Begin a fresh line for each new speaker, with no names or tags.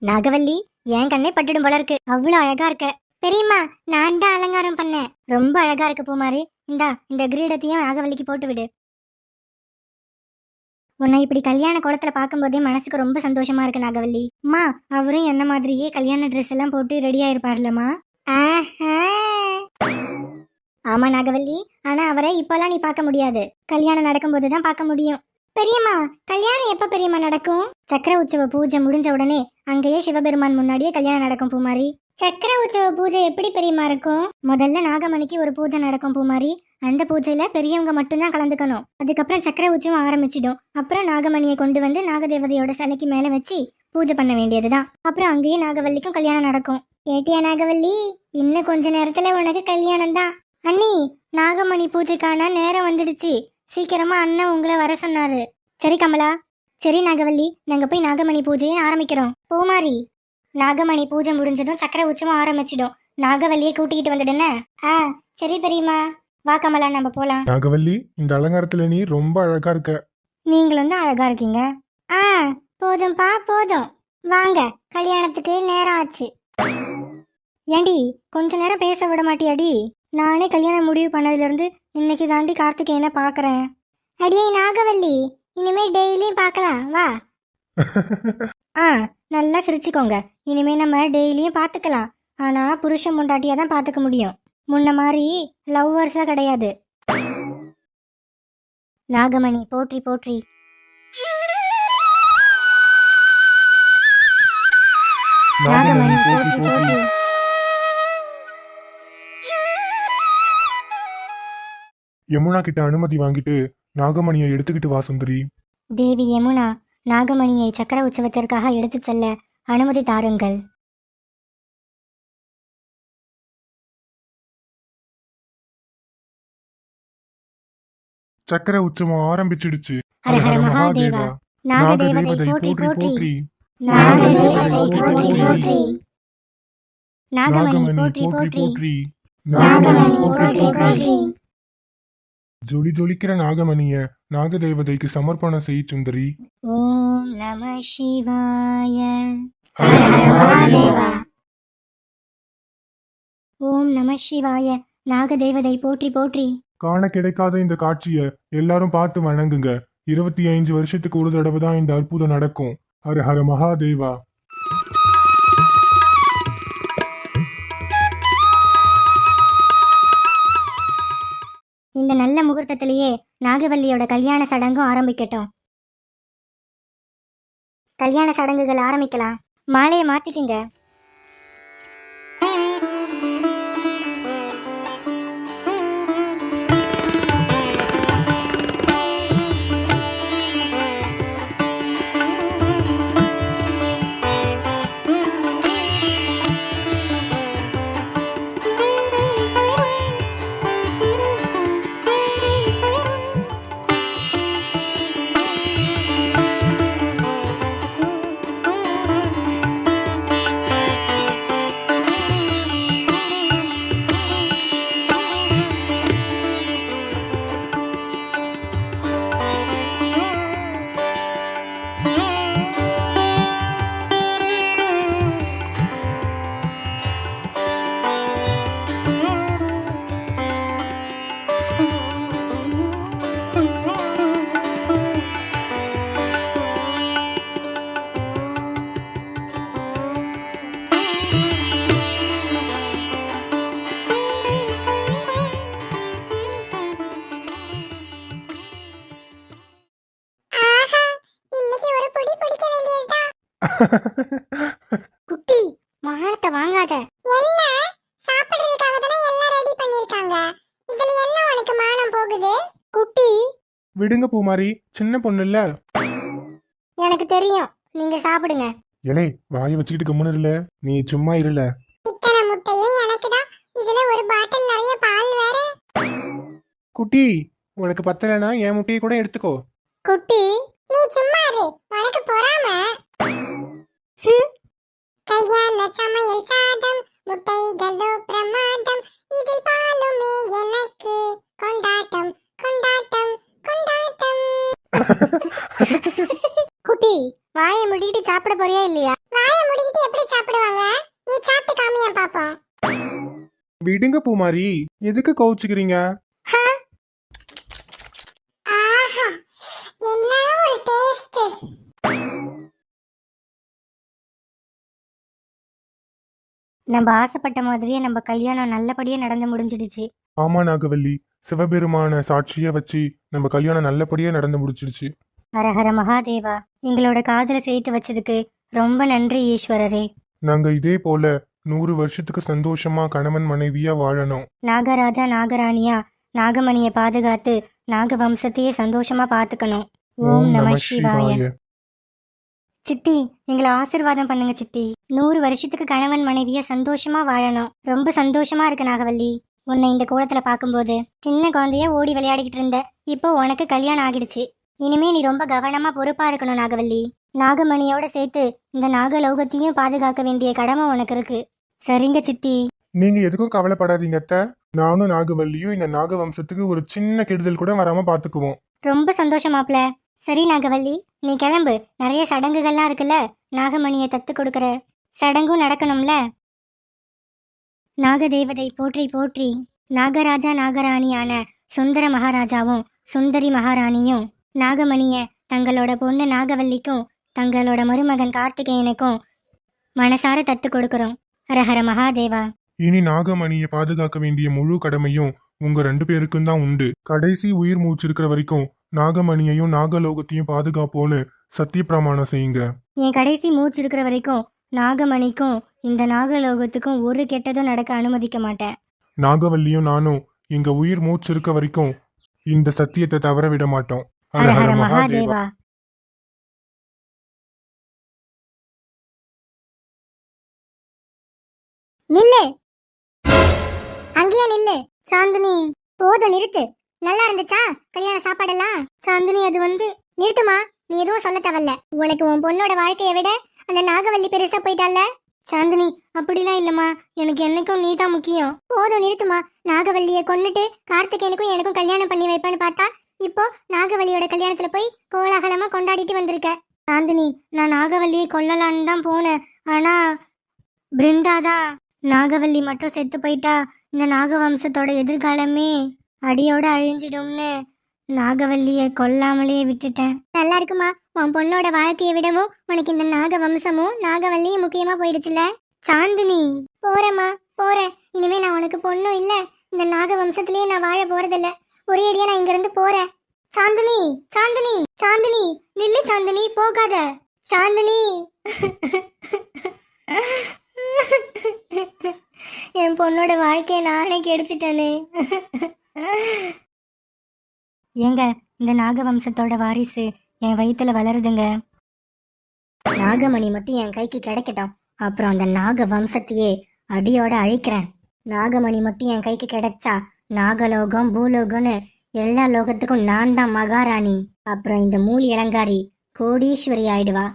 நாகவல்லி, என் கண்ணே பட்டுடும் போல இருக்கு. அவ்வளவு அழகா இருக்க. பெரியம்மா, நான் தான் அலங்காரம் பண்ணேன். ரொம்ப அழகா இருக்கு பூமாரி. இந்த கிரீடத்தையும் நாகவல்லிக்கு போட்டு விடு. உன்னை இப்படி கல்யாண கோலத்துல பார்க்கும்போதே மனசுக்கு ரொம்ப சந்தோஷமா இருக்கு நாகவல்லி. அம்மா, அவரும் என்ன மாதிரியே கல்யாண ட்ரெஸ் எல்லாம் போட்டு ரெடியா இருப்பார்லம்மா. ஆமா நாகவல்லி, ஆனா அவரை இப்பெல்லாம் நீ பார்க்க முடியாது. கல்யாணம் நடக்கும்போதுதான் பார்க்க முடியும். பெரியம்மா, கல்யாணம் எப்ப பெரியம்மா நடக்கும்? சக்கர உற்சவ பூஜை முடிஞ்ச உடனே அங்கேயே சிவபெருமான் முன்னாடியே கல்யாணம் நடக்கும் பூமாரி. சக்கர உற்சவ பூஜை எப்படி பெரியம்மா இருக்கும்? முதல்ல நாகமணிக்கு ஒரு பூஜை நடக்கும் பூமாரி. அந்த பூஜையில பெரியவங்க மட்டும்தான் கலந்துக்கணும். அதுக்கப்புறம் சக்கர உற்சவம் ஆரம்பிச்சிடும். அப்புறம் நாகமணியை கொண்டு வந்து நாகதேவதையோட சிலைக்கு மேல வச்சு பூஜை பண்ண வேண்டியதுதான். அப்புறம் அங்கேயே நாகவல்லிக்கும் கல்யாணம் நடக்கும். கேட்டியா நாகவல்லி? இன்னும் கொஞ்ச நேரத்துல உனக்கு கல்யாணம் தான். அண்ணி, நாகமணி பூஜைக்கான நேரம் வந்துடுச்சு. சீக்கிரமா அண்ணன் உங்களை வர சொன்னாரு. சரி கமலா. சரி நாகவல்லி, நாங்க போய் நாகமணி பூஜையை ஆரம்பிக்கிறோம். பூமாரி, நாகமணி பூஜை முடிஞ்சதும் சக்கர உற்சவம் ஆரம்பிச்சிடும். நாகவல்லியை கூட்டிக்கிட்டு வந்துடுன? சரி பெரியம்மா. வா கமலா, நம்ம போலாம்.
நாகவல்லி, இந்த அலங்காரத்துல நீ ரொம்ப அழகா இருக்க.
நீங்களும் தான் அழகா இருக்கீங்க. போதும்பா போதும். வாங்க, கல்யாணத்துக்கு நேரம் ஆச்சு. ஏண்டி, கொஞ்ச நேரம் பேச விட மாட்டியாடி? நானே கல்யாணம் முடிவு பண்ணதுல இருந்து இன்னைக்கு தாண்டி கார்த்திகேயனை பாக்குறேன். அடியே நாகவல்லி, இனிமே டெய்லியும் பார்க்கலாம் வா. நல்லா சிரிச்சுக்கோங்க. இனிமே நம்ம டெய்லியும் பார்த்துக்கலாம். ஆனா புருஷன் முண்டாட்டியா தான் பார்த்துக்க முடியும். முன்ன மாதிரி லவ்வர்ஸா கிடையாது. நாகமணி போற்றி போற்றி. நாகமணி போற்றி போற்றி.
யமுனா கிட்ட அனுமதி வாங்கிட்டு நாகமணியை எடுத்துக்கிட்டு வா சுந்தரி.
தேவி யமுனா, நாகமணியை சக்கர உற்சவத்திற்காக எடுத்துச் செல்ல அனுமதி தாருங்கள்.
சக்கர உற்சவம் ஆரம்பிச்சிடுச்சு.
ஹர ஹர மகாதேவா. நாகதேவதை போற்றி போற்றி.
நாகதேவதை
போற்றி போற்றி. நாகமணி போற்றி போற்றி.
நாகமணி போற்றி போற்றி. ஜொலி ஜொலிக்கிற நாகமணிய நாகதேவதைக்கு சமர்ப்பணம் செய் சுந்தரி.
ஓம் நம சிவாய. ஓம் நம சிவாய. நாகதேவதை போற்றி போற்றி.
காண கிடைக்காத இந்த காட்சிய எல்லாரும் பார்த்து வணங்குங்க. 25 வருஷத்துக்கு ஒரு தடவை தான் இந்த அற்புதம் நடக்கும். ஹர ஹர மகாதேவா.
இந்த நல்ல முகூர்த்தத்திலேயே நாகவல்லியோட கல்யாண சடங்கும் ஆரம்பிக்கட்டும். கல்யாண சடங்குகள் ஆரம்பிக்கலாம். மாலையை மாத்திக்கிங்க. குட்டி, மானத்தை வாங்காத. என்ன சாப்பிடுறதுக்காக தானே எல்லாம் ரெடி பண்ணிருக்காங்க. இதுல என்ன உனக்கு மானம் போகுது? குட்டி,
விடுங்க பூமாரி, சின்ன பொண்ணு இல்ல.
எனக்கு தெரியும், நீங்க சாப்பிடுங்க.
எலே, வாயை வச்சுக்கிட்டு கம்முன்னு இல்ல. நீ சும்மா இருல.
இத்தனை முட்டையும் எனக்கு தான். இதுல ஒரு பாட்டில் நிறைய பால் வேற.
குட்டி, உனக்கு பத்தலைன்னா என் முட்டையை கூட எடுத்துக்கோ.
குட்டி, நீ சும்மா இரு, உனக்கு பொறாம. கல்யாண சமையல் சாதம், முட்டைகளோ பிரமாதம், இதில் பாலுமே எனக்கு கொண்டாட்டம் கொண்டாட்டம் கொண்டாட்டம். குட்டி, வாயை முடிக்கிட்டு சாப்பிட போறியா இல்லையா? வாயை முடிக்கிட்டு
விடுங்க பூமாரி, எதுக்கு கோவிச்சுக்கிறீங்க?
ஆஹா, என்ன ஒரு டேஸ்ட். நம்ம ஆசைப்பட்ட மாதிரியே நம்ம கல்யாணம் நல்லபடியா நடந்து முடிஞ்சிடுச்சு.
ஆமா நாகவல்லி, சிவபெருமான சாட்சிய வச்சு நம்ம கல்யாணம் நல்லபடியா நடந்து முடிச்சிடுச்சு.
ஹரஹர மகாதேவா, எங்களோட காதல சேர்த்து வச்சதுக்கு ரொம்ப நன்றி ஈஸ்வரரே.
நாங்க இதே போல 100 வருஷத்துக்கு சந்தோஷமா கணவன் மனைவியா வாழணும்.
நாகராஜா நாகராணியா நாகமணியை பாதுகாத்து நாக வம்சத்தையே சந்தோஷமா பாத்துக்கணும். ஓம் நம சிவாய. சித்தி, எங்களை ஆசீர்வாதம் பண்ணுங்க சித்தி. 100 வருஷத்துக்கு கணவன் மனைவியா சந்தோஷமா வாழணும். ரொம்ப சந்தோஷமா இருக்கு நாகவல்லி. உன்னை இந்த கோலத்துல பாக்கும்போது சின்ன குழந்தைய ஓடி விளையாடிக்கிட்டு இருந்த, இப்போ உனக்கு கல்யாணம் ஆகிடுச்சு. இனிமே நீ ரொம்ப கவனமா பொறுப்பா இருக்கணும் நாகவல்லி. நாகமணியோட சேர்த்து இந்த நாகலோகத்தையும் பாதுகாக்க வேண்டிய கடமை உனக்கு இருக்கு. சரிங்க சித்தி.
நீங்க எதுக்கும் கவலைப்படாதீங்க அத்தை. நானும் நாகவல்லியும் இந்த நாக வம்சத்துக்கு ஒரு சின்ன கெடுதல் கூட வராம பாத்துக்குவோம்.
ரொம்ப சந்தோஷமாப்ல. சரி நாகவல்லி, நீ கிளம்பு. நிறைய சடங்குகள்லாம் இருக்குல்ல, நாகமணியை தத்து கொடுக்கற சடங்கும் நடக்கணும்ல. நாகதேவதை போற்றி போற்றி. நாகராஜா நாகராணியான சுந்தர மகாராஜாவும் சுந்தரி மகாராணியும் நாகமணிய தங்களோட பொண்ணு நாகவல்லிக்கும் தங்களோட மருமகன் கார்த்திகேயனுக்கும் மனசார தத்து கொடுக்கறோம். ஹரஹர மகாதேவா.
இனி நாகமணியை பாதுகாக்க வேண்டிய முழு கடமையும் உங்க 2 பேருக்கும் தான் உண்டு. கடைசி உயிர் மூச்சு இருக்கிற வரைக்கும் நாகமணியையும் நாகலோகத்தையும் பாதுகாப்போன்னு சத்திய பிரமாணம் செய்யுங்க.
என் கடைசி மூச்சு இருக்கிற வரைக்கும் நாகமணிக்கும் இந்த நாகலோகத்துக்கும் ஒரு கெட்டதும் நடக்க அனுமதிக்க மாட்டேன்.
நாகவல்லியும் நானும் எங்க உயிர் மூச்சு இருக்க வரைக்கும் இந்த சத்தியத்தை தவற விட மாட்டோம்.
ஹரஹர மகாதேவா. நில்லு, அங்கேயே நில்லு. சாந்தினி, போதும் நிறுத்து. நல்லா இருந்துச்சா கல்யாண சாப்பாடெல்லாம்? சாந்தினி, அது நிறுத்துமா. நீ எதுவும் சொல்ல தேவையில்ல. உனக்கு உன் பொண்ணோட வாழ்க்கையை விட அந்த நாகவல்லி பெருசா போயிட்டால. சாந்தினி, அப்படிலாம் இல்லம்மா, எனக்கு என்னைக்கும் நீ தான் முக்கியம். போதும் நிறுத்துமா. நாகவல்லியை கொன்னுட்டு கார்த்திகேயனுக்கும் எனக்கும் கல்யாணம் பண்ணி வைப்பேன்னு பார்த்தா இப்போ நாகவல்லியோட கல்யாணத்துல போய் கோலாகலமா கொண்டாடிட்டு வந்திருக்க. சாந்தினி, நான் நாகவல்லியை கொல்லலான்னு தான் போனேன். ஆனா பிருந்தாதான் நாகவல்லி மட்டும் செத்து போயிட்டா இந்த நாகவம்சத்தோட எதிர்காலமே அடியோட அழிஞ்சிடும்னு நாகவல்லிய கொல்லாமலே விட்டுட்டேன். நல்லா இருக்குமா. உன் பொண்ணோட வாழ்க்கையை விடவும் உனக்கு இந்த நாகவம்சமும் நாகவல்லியும் முக்கியமா போயிடுச்சுல. சாந்தினி, போறேம்மா, போறேன். இனிமே நான் உனக்கு பொண்ணும் இல்ல, இந்த நாகவம்சத்திலேயே நான் வாழ போறதில்ல. ஒரே அடியா நான் இங்க இருந்து போறேன். சாந்தினி, சாந்தினி, சாந்தினி, நில்லு சாந்தினி, போகாத. சாந்தினி. என் பொண்ணோட வாழ்க்கையை நானே கெடுத்துட்டேனே. ஏங்க, இந்த நாகவம்சத்தோட வாரிசு என் வயித்துல வளருதுங்க. நாகமணி மட்டும் என் கைக்கு கிடைக்கட்டும், அப்புறம் அந்த நாக வம்சத்தையே அடியோட அழிக்கிறேன். நாகமணி மட்டும் என் கைக்கு கிடைச்சா நாகலோகம் பூலோகம்னு எல்லா லோகத்துக்கும் நான் தான் மகாராணி. அப்புறம் இந்த மூலி இளங்காரி கோடீஸ்வரி ஆயிடுவா.